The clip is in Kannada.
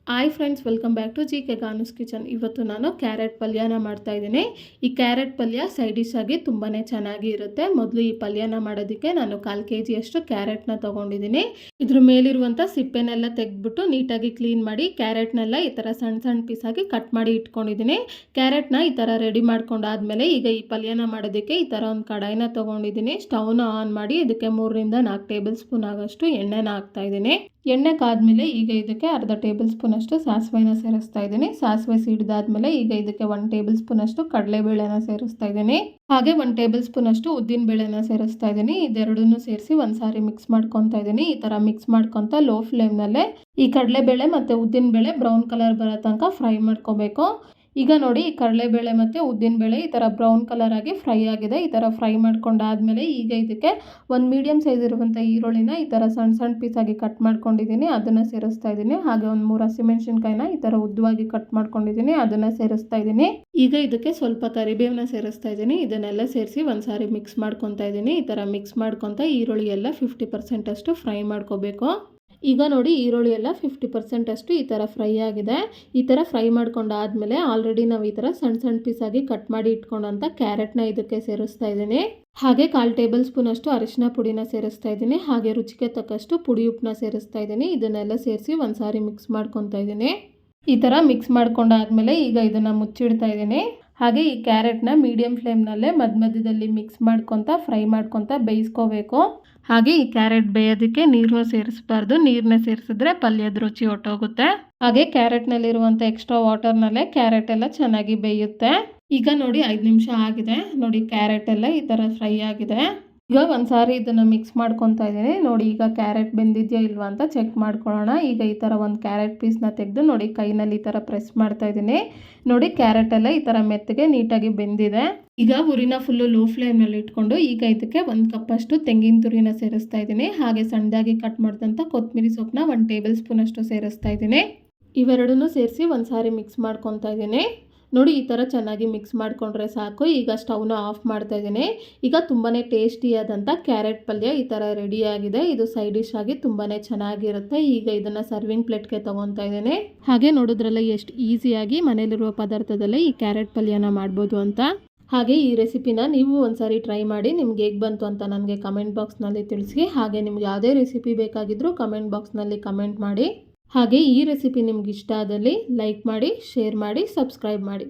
Hi friends, welcome back to G K Ganu's kitchen. ಇವತ್ತು ನಾನು ಕ್ಯಾರೆಟ್ ಪಲ್ಯನ ಮಾಡ್ತಾ ಇದ್ದೀನಿ. ಈ ಕ್ಯಾರೆಟ್ ಪಲ್ಯ ಸೈಡ್ ಡಿಶ್ ಆಗಿ ತುಂಬಾ ಚೆನ್ನಾಗಿ ಇರುತ್ತೆ. ಮೊದಲು ಈ ಪಲ್ಯನ ಮಾಡೋದಕ್ಕೆ ನಾನು 1/4 kg ಅಷ್ಟು ಕ್ಯಾರೆಟ್ನ ತೊಗೊಂಡಿದ್ದೀನಿ. ಇದ್ರ ಮೇಲಿರುವಂಥ ಸಿಪ್ಪೆನೆಲ್ಲ ತೆಗೆದ್ಬಿಟ್ಟು ನೀಟಾಗಿ ಕ್ಲೀನ್ ಮಾಡಿ ಕ್ಯಾರೆಟ್ನೆಲ್ಲ ಈ ಥರ ಸಣ್ಣ ಸಣ್ಣ ಪೀಸಾಗಿ ಕಟ್ ಮಾಡಿ ಇಟ್ಕೊಂಡಿದ್ದೀನಿ. ಕ್ಯಾರೆಟ್ನ ಈ ಥರ ರೆಡಿ ಮಾಡ್ಕೊಂಡಾದ್ಮೇಲೆ ಈಗ ಈ ಪಲ್ಯನ ಮಾಡೋದಕ್ಕೆ ಈ ಥರ ಒಂದು ಕಡಾಯಿನ ತೊಗೊಂಡಿದ್ದೀನಿ. ಸ್ಟವ್ನ ಆನ್ ಮಾಡಿ ಇದಕ್ಕೆ 3 ರಿಂದ 4 ಟೇಬಲ್ ಸ್ಪೂನ್ ಆಗೋಷ್ಟು ಎಣ್ಣೆನ ಹಾಕ್ತಾ ಇದ್ದೀನಿ. ಎಣ್ಣೆ ಕಾದ್ಮೇಲೆ ಈಗ ಇದಕ್ಕೆ ಅರ್ಧ ಟೇಬಲ್ ಸ್ಪೂನ್ ಅಷ್ಟು ಸಾಸಿವೆನ ಸೇರಿಸ್ತಾ ಇದ್ದೀನಿ. ಸಾಸಿವೆ ಸಿಡಿದಾದ್ಮೇಲೆ ಈಗ ಇದಕ್ಕೆ 1 ಟೇಬಲ್ ಸ್ಪೂನ್ ಅಷ್ಟು ಕಡಲೆಬೇಳೆನ ಸೇರಿಸ್ತಾ ಇದ್ದೀನಿ. ಹಾಗೆ 1 ಟೇಬಲ್ ಸ್ಪೂನ್ ಅಷ್ಟು ಉದ್ದಿನ ಬೇಳೆನ ಸೇರಿಸ್ತಾ ಇದ್ದೀನಿ. ಇದೆರಡನ್ನೂ ಸೇರಿಸಿ ಒಂದ್ಸಾರಿ ಮಿಕ್ಸ್ ಮಾಡ್ಕೊತಾ ಇದ್ದೀನಿ. ಈ ತರ ಮಿಕ್ಸ್ ಮಾಡ್ಕೊತ ಲೋ ಫ್ಲೇಮ್ನಲ್ಲೇ ಈ ಕಡಲೆಬೇಳೆ ಮತ್ತೆ ಉದ್ದಿನ ಬೇಳೆ ಬ್ರೌನ್ ಕಲರ್ ಬರೋ ತನಕ ಫ್ರೈ ಮಾಡ್ಕೋಬೇಕು. ಈಗ ನೋಡಿ, ಈ ಕಡಲೆಬೇಳೆ ಮತ್ತು ಉದ್ದಿನಬೇಳೆ ಈ ಥರ ಬ್ರೌನ್ ಕಲರ್ ಆಗಿ ಫ್ರೈ ಆಗಿದೆ. ಈ ಥರ ಫ್ರೈ ಮಾಡ್ಕೊಂಡಾದ್ಮೇಲೆ ಈಗ ಇದಕ್ಕೆ ಒಂದು ಮೀಡಿಯಮ್ ಸೈಜ್ ಇರುವಂಥ ಈರುಳ್ಳಿನ ಈ ಥರ ಸಣ್ಣ ಸಣ್ಣ ಪೀಸಾಗಿ ಕಟ್ ಮಾಡ್ಕೊಂಡಿದ್ದೀನಿ, ಅದನ್ನು ಸೇರಿಸ್ತಾ ಇದ್ದೀನಿ. ಹಾಗೆ ಒಂದು 3 ಹಸಿಮೆಣಸಿನ್ಕಾಯಿನ ಈ ಥರ ಉದ್ದವಾಗಿ ಕಟ್ ಮಾಡ್ಕೊಂಡಿದ್ದೀನಿ, ಅದನ್ನು ಸೇರಿಸ್ತಾ ಇದ್ದೀನಿ. ಈಗ ಇದಕ್ಕೆ ಸ್ವಲ್ಪ ಕರಿಬೇವನ್ನ ಸೇರಿಸ್ತಾ ಇದ್ದೀನಿ. ಇದನ್ನೆಲ್ಲ ಸೇರಿಸಿ ಒಂದ್ಸಾರಿ ಮಿಕ್ಸ್ ಮಾಡ್ಕೊತಾ ಇದ್ದೀನಿ. ಈ ಥರ ಮಿಕ್ಸ್ ಮಾಡ್ಕೊತ ಈರುಳ್ಳಿ ಎಲ್ಲ 50% ಅಷ್ಟು ಫ್ರೈ ಮಾಡ್ಕೋಬೇಕು. ಈಗ ನೋಡಿ, ಈರುಳ್ಳಿ ಎಲ್ಲ 50% ಅಷ್ಟು ಈ ಥರ ಫ್ರೈ ಆಗಿದೆ. ಈ ಥರ ಫ್ರೈ ಮಾಡ್ಕೊಂಡಾದ್ಮೇಲೆ ಆಲ್ರೆಡಿ ನಾವು ಈ ಥರ ಸಣ್ಣ ಸಣ್ಣ ಪೀಸಾಗಿ ಕಟ್ ಮಾಡಿ ಇಟ್ಕೊಂಡಂಥ ಕ್ಯಾರೆಟ್ನ ಇದಕ್ಕೆ ಸೇರಿಸ್ತಾ ಇದ್ದೀನಿ. ಹಾಗೆ 1/4 ಟೇಬಲ್ ಸ್ಪೂನ್ ಅಷ್ಟು ಅರಿಶಿನ ಪುಡಿನ ಸೇರಿಸ್ತಾ ಇದ್ದೀನಿ. ಹಾಗೆ ರುಚಿಗೆ ತಕ್ಕಷ್ಟು ಪುಡಿ ಉಪ್ಪನ್ನ ಸೇರಿಸ್ತಾ ಇದ್ದೀನಿ. ಇದನ್ನೆಲ್ಲ ಸೇರಿಸಿ ಒಂದ್ಸಾರಿ ಮಿಕ್ಸ್ ಮಾಡ್ಕೊತಾ ಇದ್ದೀನಿ. ಈ ಥರ ಮಿಕ್ಸ್ ಮಾಡ್ಕೊಂಡಾದ್ಮೇಲೆ ಈಗ ಇದನ್ನು ಮುಚ್ಚಿಡ್ತಾ ಇದ್ದೀನಿ. ಹಾಗೆ ಈ ಕ್ಯಾರೆಟ್ನ ಮೀಡಿಯಂ ಫ್ಲೇಮ್ನಲ್ಲೇ ಮಧ್ಯದಲ್ಲಿ ಮಿಕ್ಸ್ ಮಾಡ್ಕೊತ ಫ್ರೈ ಮಾಡ್ಕೊತ ಬೇಯಿಸ್ಕೋಬೇಕು. ಹಾಗೆ ಈ ಕ್ಯಾರೆಟ್ ಬೇಯೋದಕ್ಕೆ ನೀರನ್ನ ಸೇರಿಸಬಾರ್ದು. ನೀರನ್ನ ಸೇರಿಸಿದ್ರೆ ಪಲ್ಯದ ರುಚಿ ಹೊಟ್ಟೋಗುತ್ತೆ. ಹಾಗೆ ಕ್ಯಾರೆಟ್ನಲ್ಲಿರುವಂಥ ಎಕ್ಸ್ಟ್ರಾ ವಾಟರ್ನಲ್ಲೇ ಕ್ಯಾರೆಟ್ ಎಲ್ಲ ಚೆನ್ನಾಗಿ ಬೇಯುತ್ತೆ. ಈಗ ನೋಡಿ 5 ನಿಮಿಷ ಆಗಿದೆ. ನೋಡಿ, ಕ್ಯಾರೆಟ್ ಎಲ್ಲ ಈ ಥರ ಫ್ರೈ ಆಗಿದೆ. ಈಗ ಒಂದ್ಸಾರಿ ಇದನ್ನು ಮಿಕ್ಸ್ ಮಾಡ್ಕೊತಾ ಇದ್ದೀನಿ. ನೋಡಿ, ಈಗ ಕ್ಯಾರೆಟ್ ಬೆಂದಿದೆಯಾ ಇಲ್ವಾ ಅಂತ ಚೆಕ್ ಮಾಡ್ಕೊಳ್ಳೋಣ. ಈಗ ಈ ಥರ ಒಂದು ಕ್ಯಾರೆಟ್ ಪೀಸ್ನ ತೆಗೆದು ನೋಡಿ ಕೈನಲ್ಲಿ ಈ ಥರ ಪ್ರೆಸ್ ಮಾಡ್ತಾ ಇದ್ದೀನಿ. ನೋಡಿ, ಕ್ಯಾರೆಟ್ ಎಲ್ಲ ಈ ಥರ ಮೆತ್ತಗೆ ನೀಟಾಗಿ ಬೆಂದಿದೆ. ಈಗ ಉರಿನ ಫುಲ್ಲು ಲೋ ಫ್ಲೇಮ್ನಲ್ಲಿ ಇಟ್ಕೊಂಡು ಈಗ ಇದಕ್ಕೆ 1 ಕಪ್ ಅಷ್ಟು ತೆಂಗಿನ ತುರಿನ ಸೇರಿಸ್ತಾ ಇದ್ದೀನಿ. ಹಾಗೆ ಸಣ್ಣದಾಗಿ ಕಟ್ ಮಾಡಿದಂಥ ಕೊತ್ತಂಬರಿ ಸೊಪ್ಪನ್ನ 1 ಟೇಬಲ್ ಸ್ಪೂನ್ ಅಷ್ಟು ಸೇರಿಸ್ತಾ ಇದ್ದೀನಿ. ಇವೆರಡನ್ನೂ ಸೇರಿಸಿ ಒಂದ್ಸಾರಿ ಮಿಕ್ಸ್ ಮಾಡ್ಕೊತಾ ಇದ್ದೀನಿ. ನೋಡಿ, ಈ ಥರ ಚೆನ್ನಾಗಿ ಮಿಕ್ಸ್ ಮಾಡಿಕೊಂಡ್ರೆ ಸಾಕು. ಈಗ ಸ್ಟವ್ನ ಆಫ್ ಮಾಡ್ತಾ ಇದ್ದೀನಿ. ಈಗ ತುಂಬಾ ಟೇಸ್ಟಿಯಾದಂಥ ಕ್ಯಾರೆಟ್ ಪಲ್ಯ ಈ ಥರ ರೆಡಿಯಾಗಿದೆ. ಇದು ಸೈಡ್ ಡಿಶ್ ಆಗಿ ತುಂಬಾ ಚೆನ್ನಾಗಿರುತ್ತೆ. ಈಗ ಇದನ್ನು ಸರ್ವಿಂಗ್ ಪ್ಲೇಟ್ಗೆ ತೊಗೊತಾ ಇದ್ದೀನಿ. ಹಾಗೆ ನೋಡಿದ್ರಲ್ಲ ಎಷ್ಟು ಈಸಿಯಾಗಿ ಮನೇಲಿರುವ ಪದಾರ್ಥದಲ್ಲೇ ಈ ಕ್ಯಾರೆಟ್ ಪಲ್ಯನ ಮಾಡ್ಬೋದು ಅಂತ. ಹಾಗೆ ಈ ರೆಸಿಪಿನ ನೀವು ಒಂದ್ಸಾರಿ ಟ್ರೈ ಮಾಡಿ ನಿಮ್ಗೆ ಹೇಗೆ ಬಂತು ಅಂತ ನನಗೆ ಕಮೆಂಟ್ ಬಾಕ್ಸ್ನಲ್ಲಿ ತಿಳಿಸಿ. ಹಾಗೆ ನಿಮ್ಗೆ ಯಾವುದೇ ರೆಸಿಪಿ ಬೇಕಾಗಿದ್ದರೂ ಕಮೆಂಟ್ ಬಾಕ್ಸ್ನಲ್ಲಿ ಕಮೆಂಟ್ ಮಾಡಿ. ಹಾಗೆ ಈ ರೆಸಿಪಿ ನಿಮ್ಗೆ ಇಷ್ಟ ಆದಲ್ಲಿ ಲೈಕ್ ಮಾಡಿ, ಶೇರ್ ಮಾಡಿ, ಸಬ್ಸ್ಕ್ರೈಬ್ ಮಾಡಿ.